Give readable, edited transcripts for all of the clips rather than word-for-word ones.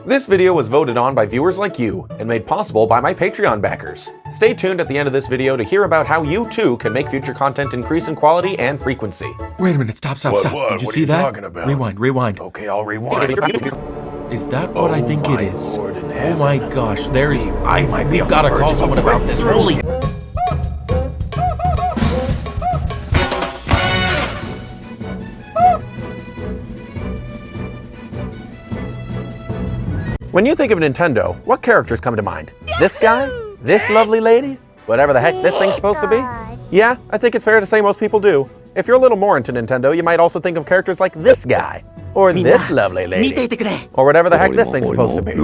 This video was voted on by viewers like you and made possible by my Patreon backers. Stay tuned at the end of this video to hear about how you too can make future content increase in quality and frequency. Wait a minute, stop. Did you What see are you that? talking about? Rewind. Okay, I'll rewind. Is that what I think it is? Lord in Oh heaven. my gosh, might be we've gotta call someone about this. Holy. When you think of Nintendo, what characters come to mind? This guy? This lovely lady? Whatever the heck this thing's supposed to be? Yeah, I think it's fair to say most people do. If you're a little more into Nintendo, you might also think of characters like this guy, or this lovely lady, or whatever the heck this thing's supposed to be.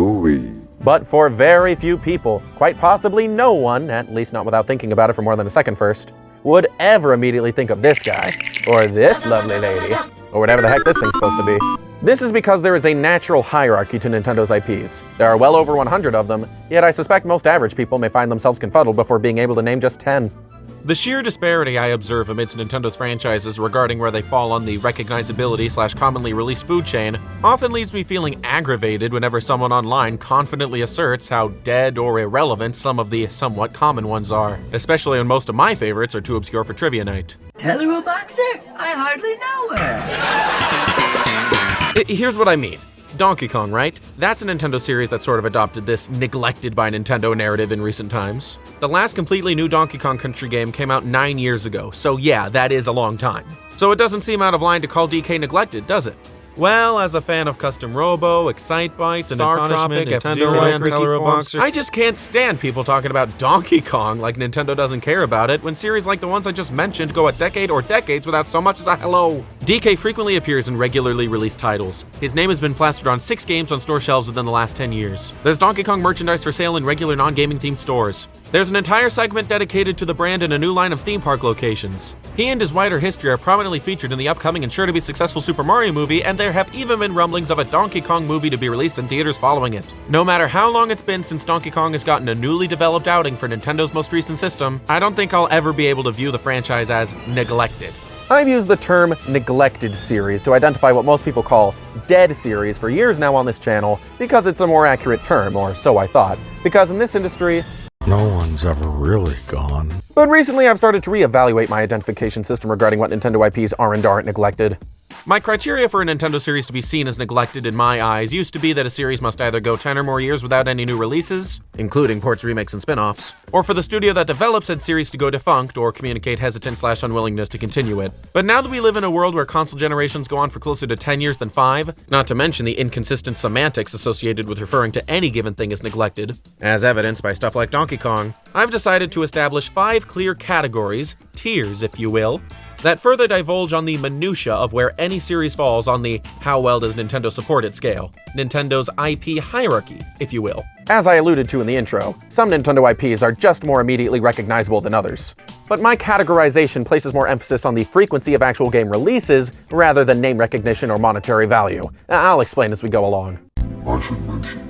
But for very few people, quite possibly no one, at least not without thinking about it for more than a second first, would ever immediately think of this guy, or this lovely lady, or whatever the heck this thing's supposed to be. This is because there is a natural hierarchy to Nintendo's IPs. There are well over 100 of them, yet I suspect most average people may find themselves confuddled before being able to name just 10. The sheer disparity I observe amidst Nintendo's franchises regarding where they fall on the recognizability/commonly released food chain often leaves me feeling aggravated whenever someone online confidently asserts how dead or irrelevant some of the somewhat common ones are, especially when most of my favorites are too obscure for trivia night. Tell her a boxer? I hardly know her. Here's what I mean. Donkey Kong, right? That's a Nintendo series that sort of adopted this neglected by Nintendo narrative in recent times. The last completely new Donkey Kong Country game came out 9 years ago, so yeah, that is a long time. So it doesn't seem out of line to call DK neglected, does it? Well, as a fan of Custom-Robo, Excitebike, Star Tropic, F-Zero, I just can't stand people talking about Donkey Kong like Nintendo doesn't care about it when series like the ones I just mentioned go a decade or decades without so much as a hello. DK frequently appears in regularly released titles. His name has been plastered on 6 games on store shelves within the last 10 years. There's Donkey Kong merchandise for sale in regular non-gaming themed stores. There's an entire segment dedicated to the brand and a new line of theme park locations. He and his wider history are prominently featured in the upcoming and sure to be successful Super Mario movie, and there have even been rumblings of a Donkey Kong movie to be released in theaters following it. No matter how long it's been since Donkey Kong has gotten a newly developed outing for Nintendo's most recent system, I don't think I'll ever be able to view the franchise as neglected. I've used the term neglected series to identify what most people call dead series for years now on this channel because it's a more accurate term, or so I thought, because in this industry, No one's ever really gone. But recently I've started to reevaluate my identification system regarding what Nintendo IPs are and aren't neglected. My criteria for a Nintendo series to be seen as neglected in my eyes used to be that a series must either go 10 or more years without any new releases, including ports, remakes, and spin-offs, or for the studio that develops said series to go defunct or communicate hesitant/unwillingness to continue it. But now that we live in a world where console generations go on for closer to 10 years than 5, not to mention the inconsistent semantics associated with referring to any given thing as neglected, as evidenced by stuff like Donkey Kong, I've decided to establish 5 clear categories, tiers if you will, that further divulge on the minutia of where any series falls on the how well does Nintendo support it scale, Nintendo's IP hierarchy, if you will. As I alluded to in the intro, some Nintendo IPs are just more immediately recognizable than others. But my categorization places more emphasis on the frequency of actual game releases rather than name recognition or monetary value. I'll explain as we go along. I should mention,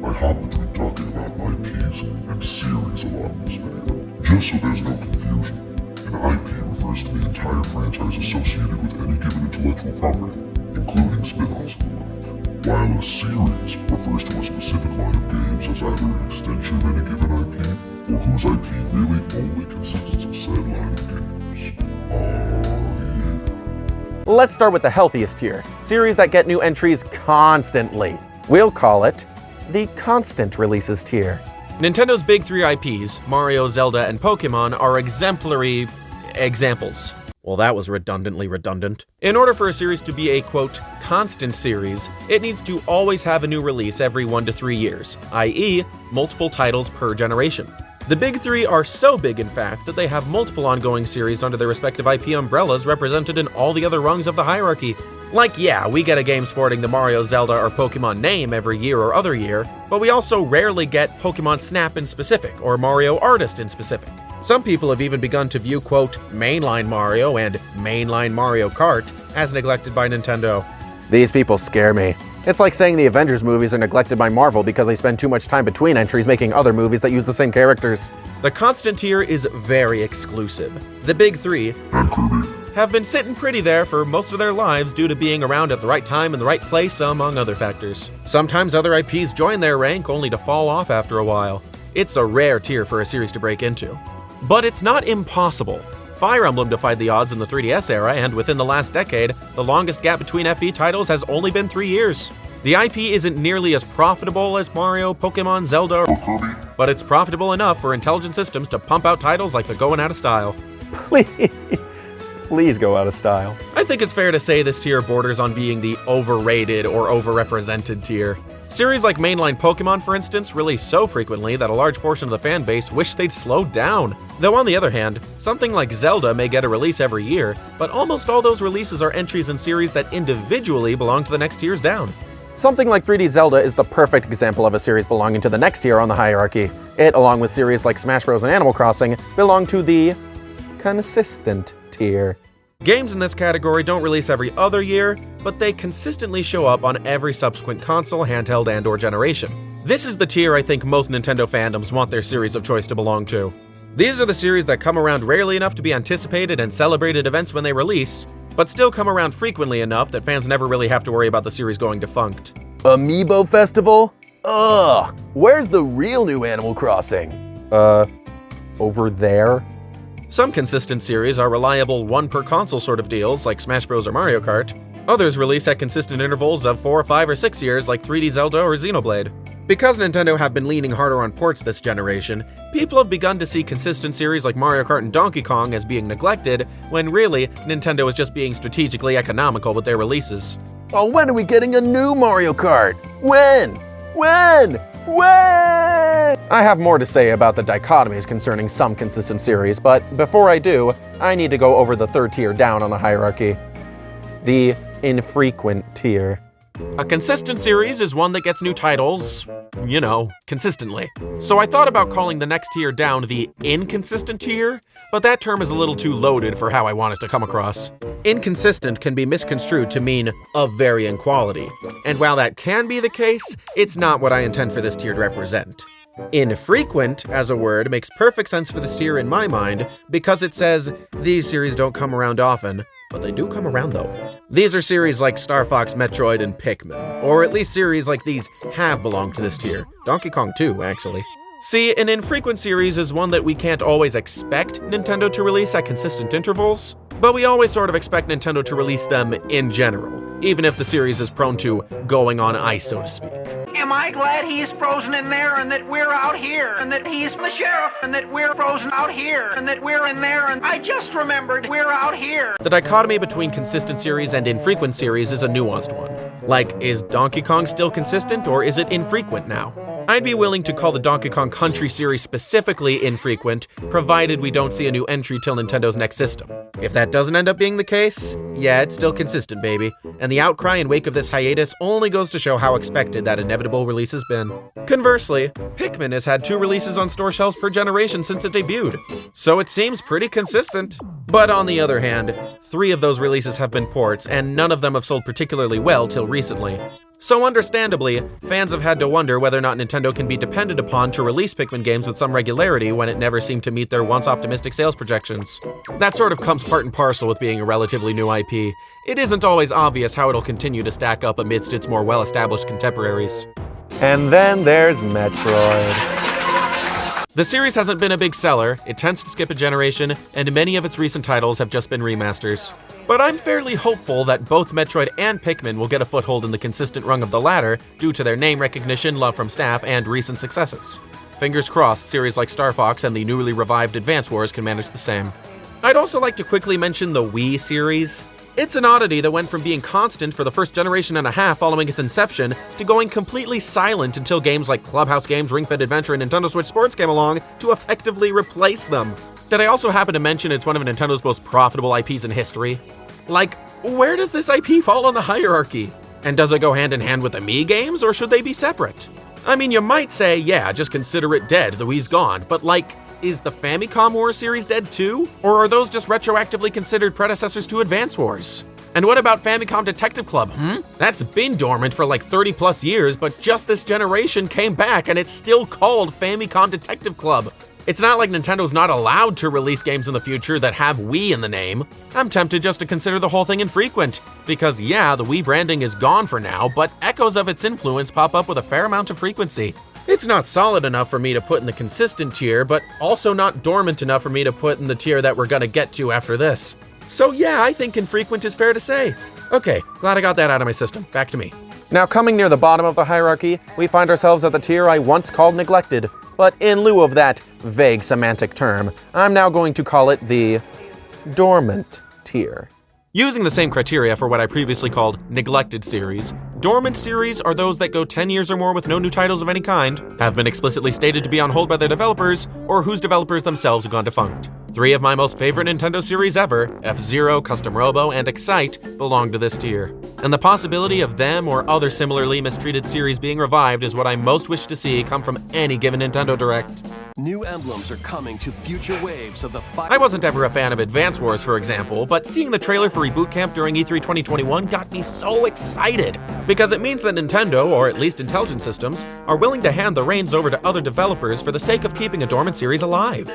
I hop between talking about IPs and series a lot in this video, just so there's no confusion. An IP refers to the entire franchise associated with any given intellectual property, including spin-offs and the like, while a series refers to a specific line of games as either an extension of any given IP, or whose IP really only consists of said line of games. Yeah. Let's start with the healthiest tier, series that get new entries constantly. We'll call it the constant releases tier. Nintendo's big 3 IPs, Mario, Zelda, and Pokemon, are exemplary examples. Well, that was redundantly redundant. In order for a series to be a, quote, constant series, it needs to always have a new release every 1 to 3 years, i.e., multiple titles per generation. The big 3 are so big, in fact, that they have multiple ongoing series under their respective IP umbrellas represented in all the other rungs of the hierarchy. Like, yeah, we get a game sporting the Mario, Zelda, or Pokemon name every year or other year, but we also rarely get Pokemon Snap in specific, or Mario Artist in specific. Some people have even begun to view, quote, mainline Mario and mainline Mario Kart as neglected by Nintendo. These people scare me. It's like saying the Avengers movies are neglected by Marvel because they spend too much time between entries making other movies that use the same characters. The constant tier is very exclusive. The big 3, And Kirby, have been sitting pretty there for most of their lives due to being around at the right time and the right place, among other factors. Sometimes other IPs join their rank only to fall off after a while. It's a rare tier for a series to break into. But it's not impossible. Fire Emblem defied the odds in the 3DS era, and within the last decade, the longest gap between FE titles has only been 3 years. The IP isn't nearly as profitable as Mario, Pokemon, Zelda, or Kirby, but it's profitable enough for Intelligent Systems to pump out titles like they're going out of style. Please go out of style. I think it's fair to say this tier borders on being the overrated or overrepresented tier. Series like mainline Pokemon, for instance, release so frequently that a large portion of the fan base wish they'd slow down. Though on the other hand, something like Zelda may get a release every year, but almost all those releases are entries in series that individually belong to the next tiers down. Something like 3D Zelda is the perfect example of a series belonging to the next tier on the hierarchy. It, along with series like Smash Bros. And Animal Crossing, belong to the consistent tier. Games in this category don't release every other year, but they consistently show up on every subsequent console, handheld, and/or generation. This is the tier I think most Nintendo fandoms want their series of choice to belong to. These are the series that come around rarely enough to be anticipated and celebrated events when they release, but still come around frequently enough that fans never really have to worry about the series going defunct. Amiibo Festival? Ugh! Where's the real new Animal Crossing? Over there? Some consistent series are reliable one-per-console sort of deals, like Smash Bros. Or Mario Kart. Others release at consistent intervals of 4, 5, or 6 years, like 3D Zelda or Xenoblade. Because Nintendo have been leaning harder on ports this generation, people have begun to see consistent series like Mario Kart and Donkey Kong as being neglected, when really, Nintendo is just being strategically economical with their releases. Oh, when are we getting a new Mario Kart? When? When? I have more to say about the dichotomies concerning some consistent series, but before I do, I need to go over the third tier down on the hierarchy. The Infrequent Tier. A consistent series is one that gets new titles, consistently. So I thought about calling the next tier down the Inconsistent Tier, but that term is a little too loaded for how I want it to come across. Inconsistent can be misconstrued to mean of varying quality, and while that can be the case, it's not what I intend for this tier to represent. Infrequent, as a word, makes perfect sense for this tier in my mind, because it says, these series don't come around often, but they do come around though. These are series like Star Fox, Metroid, and Pikmin, or at least series like these have belonged to this tier. Donkey Kong 2, actually. See, an infrequent series is one that we can't always expect Nintendo to release at consistent intervals, but we always sort of expect Nintendo to release them in general, even if the series is prone to going on ice, so to speak. Am I glad he's frozen in there and that we're out here and that he's the sheriff and that we're frozen out here and that we're in there and I just remembered we're out here. The dichotomy between consistent series and infrequent series is a nuanced one. Like, is Donkey Kong still consistent or is it infrequent now? I'd be willing to call the Donkey Kong Country series specifically infrequent, provided we don't see a new entry till Nintendo's next system. If that doesn't end up being the case, yeah, it's still consistent, baby. And the outcry in wake of this hiatus only goes to show how expected that inevitable release has been. Conversely, Pikmin has had 2 releases on store shelves per generation since it debuted, so it seems pretty consistent. But on the other hand, 3 of those releases have been ports, and none of them have sold particularly well till recently. So understandably, fans have had to wonder whether or not Nintendo can be depended upon to release Pikmin games with some regularity when it never seemed to meet their once optimistic sales projections. That sort of comes part and parcel with being a relatively new IP. It isn't always obvious how it'll continue to stack up amidst its more well-established contemporaries. And then there's Metroid. The series hasn't been a big seller, it tends to skip a generation, and many of its recent titles have just been remasters. But I'm fairly hopeful that both Metroid and Pikmin will get a foothold in the consistent rung of the latter due to their name recognition, love from staff, and recent successes. Fingers crossed, series like Star Fox and the newly revived Advance Wars can manage the same. I'd also like to quickly mention the Wii series. It's an oddity that went from being constant for the first generation and a half following its inception to going completely silent until games like Clubhouse Games, Ring Fit Adventure, and Nintendo Switch Sports came along to effectively replace them. Did I also happen to mention it's one of Nintendo's most profitable IPs in history? Like, where does this IP fall on the hierarchy? And does it go hand in hand with the Mii games, or should they be separate? I mean, you might say, yeah, just consider it dead, the Wii's gone, but like, is the Famicom Wars series dead too? Or are those just retroactively considered predecessors to Advance Wars? And what about Famicom Detective Club? That's been dormant for like 30 plus years, but just this generation came back and it's still called Famicom Detective Club. It's not like Nintendo's not allowed to release games in the future that have Wii in the name. I'm tempted just to consider the whole thing infrequent, because yeah, the Wii branding is gone for now, but echoes of its influence pop up with a fair amount of frequency. It's not solid enough for me to put in the consistent tier, but also not dormant enough for me to put in the tier that we're gonna get to after this. So yeah, I think infrequent is fair to say. Okay, glad I got that out of my system. Back to me. Now, coming near the bottom of the hierarchy, we find ourselves at the tier I once called neglected. But in lieu of that vague semantic term, I'm now going to call it the Dormant Tier. Using the same criteria for what I previously called neglected series, dormant series are those that go 10 years or more with no new titles of any kind, have been explicitly stated to be on hold by their developers, or whose developers themselves have gone defunct. 3 of my most favorite Nintendo series ever, F-Zero, Custom-Robo, and Excite, belong to this tier. And the possibility of them or other similarly mistreated series being revived is what I most wish to see come from any given Nintendo Direct. New emblems are coming to future waves of the I wasn't ever a fan of Advance Wars, for example, but seeing the trailer for Reboot Camp during E3 2021 got me so excited, because it means that Nintendo, or at least Intelligent Systems, are willing to hand the reins over to other developers for the sake of keeping a dormant series alive.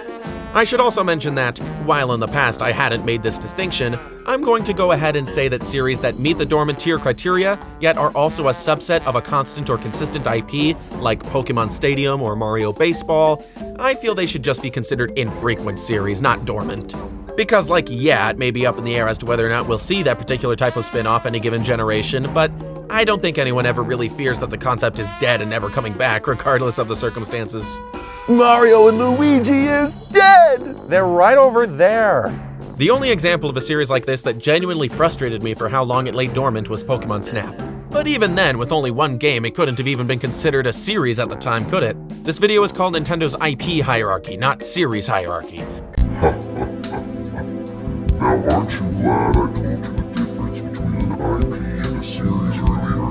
I should also mention that, while in the past I hadn't made this distinction, I'm going to go ahead and say that series that meet the Dormant Tier criteria, yet are also a subset of a constant or consistent IP, like Pokemon Stadium or Mario Baseball, I feel they should just be considered infrequent series, not dormant. Because, like, yeah, it may be up in the air as to whether or not we'll see that particular type of spin-off any given generation, but I don't think anyone ever really fears that the concept is dead and never coming back, regardless of the circumstances. Mario and Luigi is dead! They're right over there. The only example of a series like this that genuinely frustrated me for how long it lay dormant was Pokemon Snap. But even then, with only one game, it couldn't have even been considered a series at the time, could it? This video is called Nintendo's IP hierarchy, not series hierarchy. Now aren't you glad I told you the difference between an IP and a series earlier?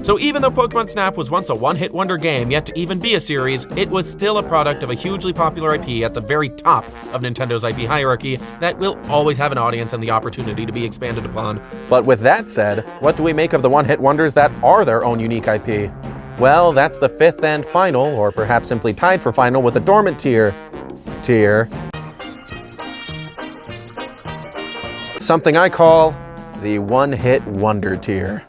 So even though Pokemon Snap was once a one-hit wonder game, yet to even be a series, it was still a product of a hugely popular IP at the very top of Nintendo's IP hierarchy that will always have an audience and the opportunity to be expanded upon. But with that said, what do we make of the one-hit wonders that are their own unique IP? Well, that's the 5th and final, or perhaps simply tied for final with the Dormant Tier. Something I call the one-hit wonder tier.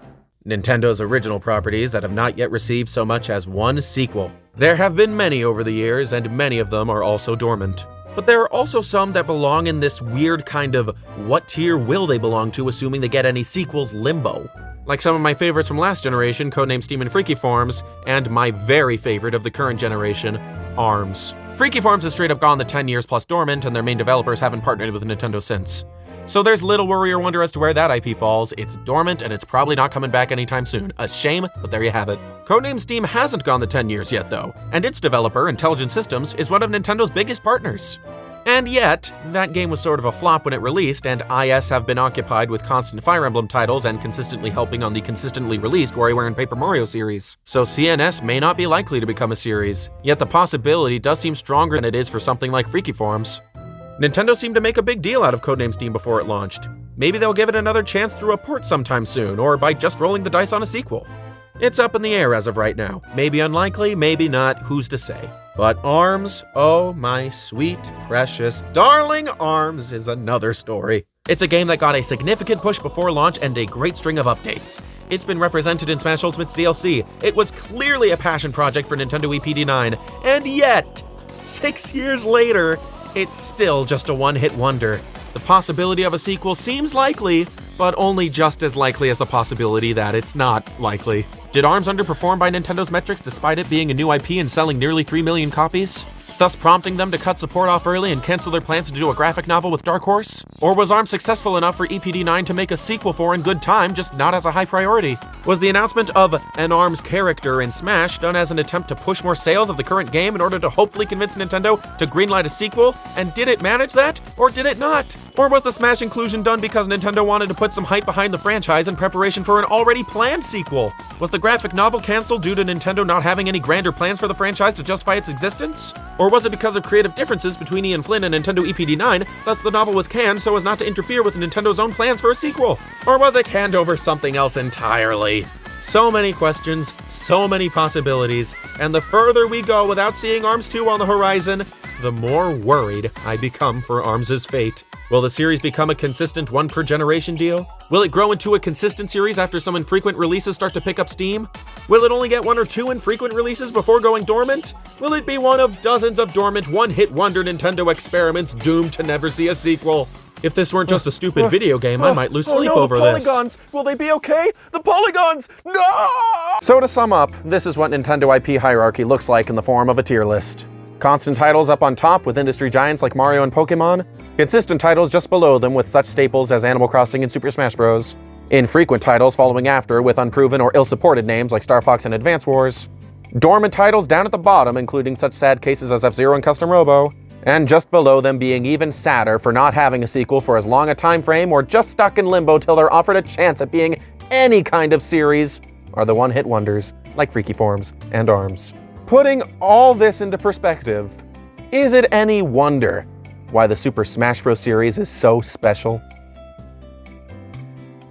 Nintendo's original properties that have not yet received so much as one sequel. There have been many over the years, and many of them are also dormant. But there are also some that belong in this weird kind of what tier will they belong to assuming they get any sequels limbo. Like some of my favorites from last generation, codenamed S.T.E.A.M and Freaky Forms, and my very favorite of the current generation, ARMS. Freaky Forms has straight up gone the 10 years plus dormant, and their main developers haven't partnered with Nintendo since. So there's little worry or wonder as to where that IP falls. It's dormant, and it's probably not coming back anytime soon. A shame, but there you have it. Codenamed S.T.E.A.M hasn't gone the 10 years yet, though, and its developer, Intelligent Systems, is one of Nintendo's biggest partners. And yet, that game was sort of a flop when it released, and IS have been occupied with constant Fire Emblem titles and consistently helping on the consistently released WarioWare and Paper Mario series. So CNS may not be likely to become a series, yet the possibility does seem stronger than it is for something like Freaky Forms. Nintendo seemed to make a big deal out of Codenamed S.T.E.A.M before it launched. Maybe they'll give it another chance through a port sometime soon, or by just rolling the dice on a sequel. It's up in the air as of right now. Maybe unlikely, maybe not, who's to say. But ARMS, oh my sweet, precious, darling ARMS is another story. It's a game that got a significant push before launch and a great string of updates. It's been represented in Smash Ultimate's DLC. It was clearly a passion project for Nintendo EPD9, and yet, 6 years later, it's still just a one-hit wonder. The possibility of a sequel seems likely, but only just as likely as the possibility that it's not likely. Did ARMS underperform by Nintendo's metrics despite it being a new IP and selling nearly 3 million copies? Thus prompting them to cut support off early and cancel their plans to do a graphic novel with Dark Horse? Or was ARMS successful enough for EPD9 to make a sequel for in good time, just not as a high priority? Was the announcement of an ARMS character in Smash done as an attempt to push more sales of the current game in order to hopefully convince Nintendo to greenlight a sequel? And did it manage that? Or did it not? Or was the Smash inclusion done because Nintendo wanted to put some hype behind the franchise in preparation for an already planned sequel? Was the graphic novel canceled due to Nintendo not having any grander plans for the franchise to justify its existence? Or was it because of creative differences between Ian Flynn and Nintendo EPD9, thus the novel was canned so as not to interfere with Nintendo's own plans for a sequel? Or was it canned over something else entirely? So many questions, so many possibilities, and the further we go without seeing ARMS 2 on the horizon, the more worried I become for ARMS' fate. Will the series become a consistent one per generation deal? Will it grow into a consistent series after some infrequent releases start to pick up steam? Will it only get 1 or 2 infrequent releases before going dormant? Will it be one of dozens of dormant one-hit wonder Nintendo experiments doomed to never see a sequel? If this weren't just a stupid video game, I might lose sleep over the this. polygons! Will they be okay? The polygons! No! So to sum up, this is what Nintendo IP hierarchy looks like in the form of a tier list. Constant titles up on top with industry giants like Mario and Pokemon. Consistent titles just below them with such staples as Animal Crossing and Super Smash Bros. Infrequent titles following after with unproven or ill-supported names like Star Fox and Advance Wars. Dormant titles down at the bottom, including such sad cases as F-Zero and Custom-Robo. And just below them being even sadder for not having a sequel for as long a time frame or just stuck in limbo till they're offered a chance at being any kind of series are the one-hit wonders like Freaky Forms and ARMS. Putting all this into perspective, is it any wonder why the Super Smash Bros. Series is so special?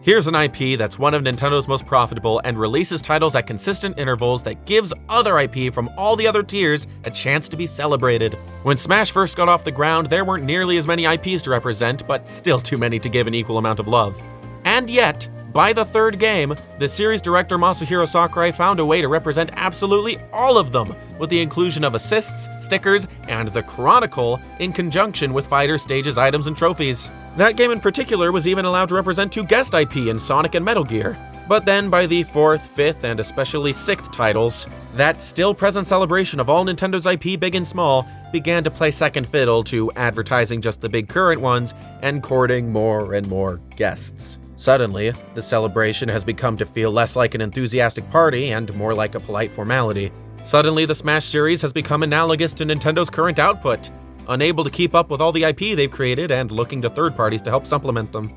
Here's an IP that's one of Nintendo's most profitable and releases titles at consistent intervals that gives other IP from all the other tiers a chance to be celebrated. When Smash first got off the ground, there weren't nearly as many IPs to represent, but still too many to give an equal amount of love. And yet, by the third game, the series director Masahiro Sakurai found a way to represent absolutely all of them, with the inclusion of assists, stickers, and the Chronicle in conjunction with fighter stages, items, and trophies. That game in particular was even allowed to represent 2 guest IP in Sonic and Metal Gear. But then by the 4th, 5th, and especially 6th titles, that still-present celebration of all Nintendo's IP big and small began to play second fiddle to advertising just the big current ones and courting more and more guests. Suddenly, the celebration has become to feel less like an enthusiastic party and more like a polite formality. Suddenly, the Smash series has become analogous to Nintendo's current output, unable to keep up with all the IP they've created and looking to third parties to help supplement them.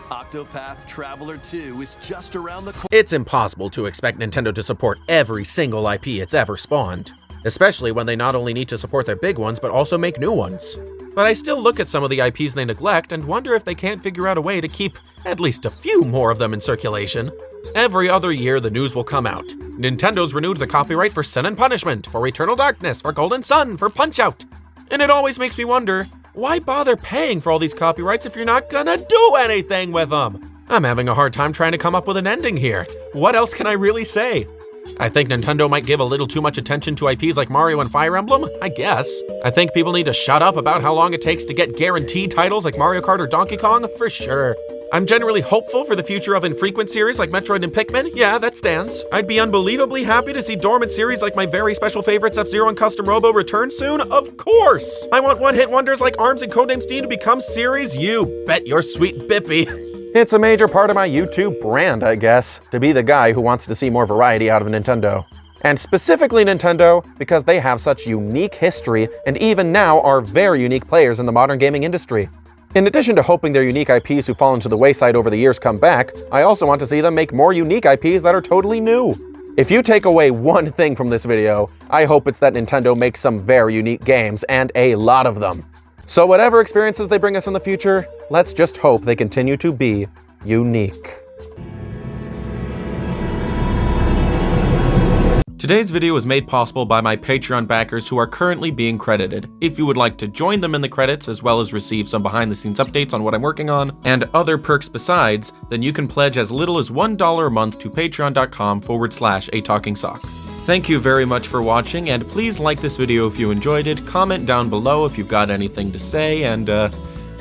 Octopath Traveler 2 is just around the corner. It's impossible to expect Nintendo to support every single IP it's ever spawned, especially when they not only need to support their big ones but also make new ones. But I still look at some of the IPs they neglect and wonder if they can't figure out a way to keep at least a few more of them in circulation. Every other year, the news will come out. Nintendo's renewed the copyright for Sin and Punishment, for Eternal Darkness, for Golden Sun, for Punch-Out! And it always makes me wonder, why bother paying for all these copyrights if you're not gonna do anything with them? I'm having a hard time trying to come up with an ending here. What else can I really say? I think Nintendo might give a little too much attention to IPs like Mario and Fire Emblem, I guess. I think people need to shut up about how long it takes to get guaranteed titles like Mario Kart or Donkey Kong, for sure. I'm generally hopeful for the future of infrequent series like Metroid and Pikmin, yeah, that stands. I'd be unbelievably happy to see dormant series like my very special favorites F-Zero and Custom-Robo return soon, of course! I want one-hit wonders like ARMS and Codename S.T.E.A.M to become series, you bet your sweet bippy. It's a major part of my YouTube brand, I guess, to be the guy who wants to see more variety out of Nintendo. And specifically Nintendo, because they have such unique history and even now are very unique players in the modern gaming industry. In addition to hoping their unique IPs who fall into the wayside over the years come back, I also want to see them make more unique IPs that are totally new. If you take away one thing from this video, I hope it's that Nintendo makes some very unique games, and a lot of them. So whatever experiences they bring us in the future, let's just hope they continue to be unique. Today's video was made possible by my Patreon backers who are currently being credited. If you would like to join them in the credits as well as receive some behind the scenes updates on what I'm working on and other perks besides, then you can pledge as little as $1 a month to patreon.com/atalkingsock. Thank you very much for watching, and please like this video if you enjoyed it, comment down below if you've got anything to say, and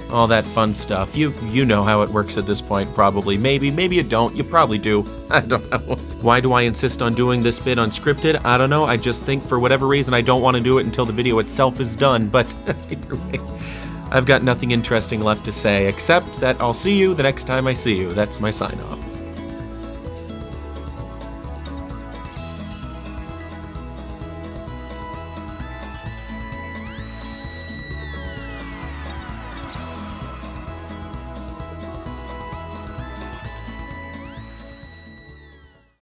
all that fun stuff. You know how it works at this point, probably. Maybe you don't. You probably do. I don't know. Why do I insist on doing this bit unscripted? I don't know. I just think for whatever reason I don't want to do it until the video itself is done, but either way, I've got nothing interesting left to say, except that I'll see you the next time I see you. That's my sign-off.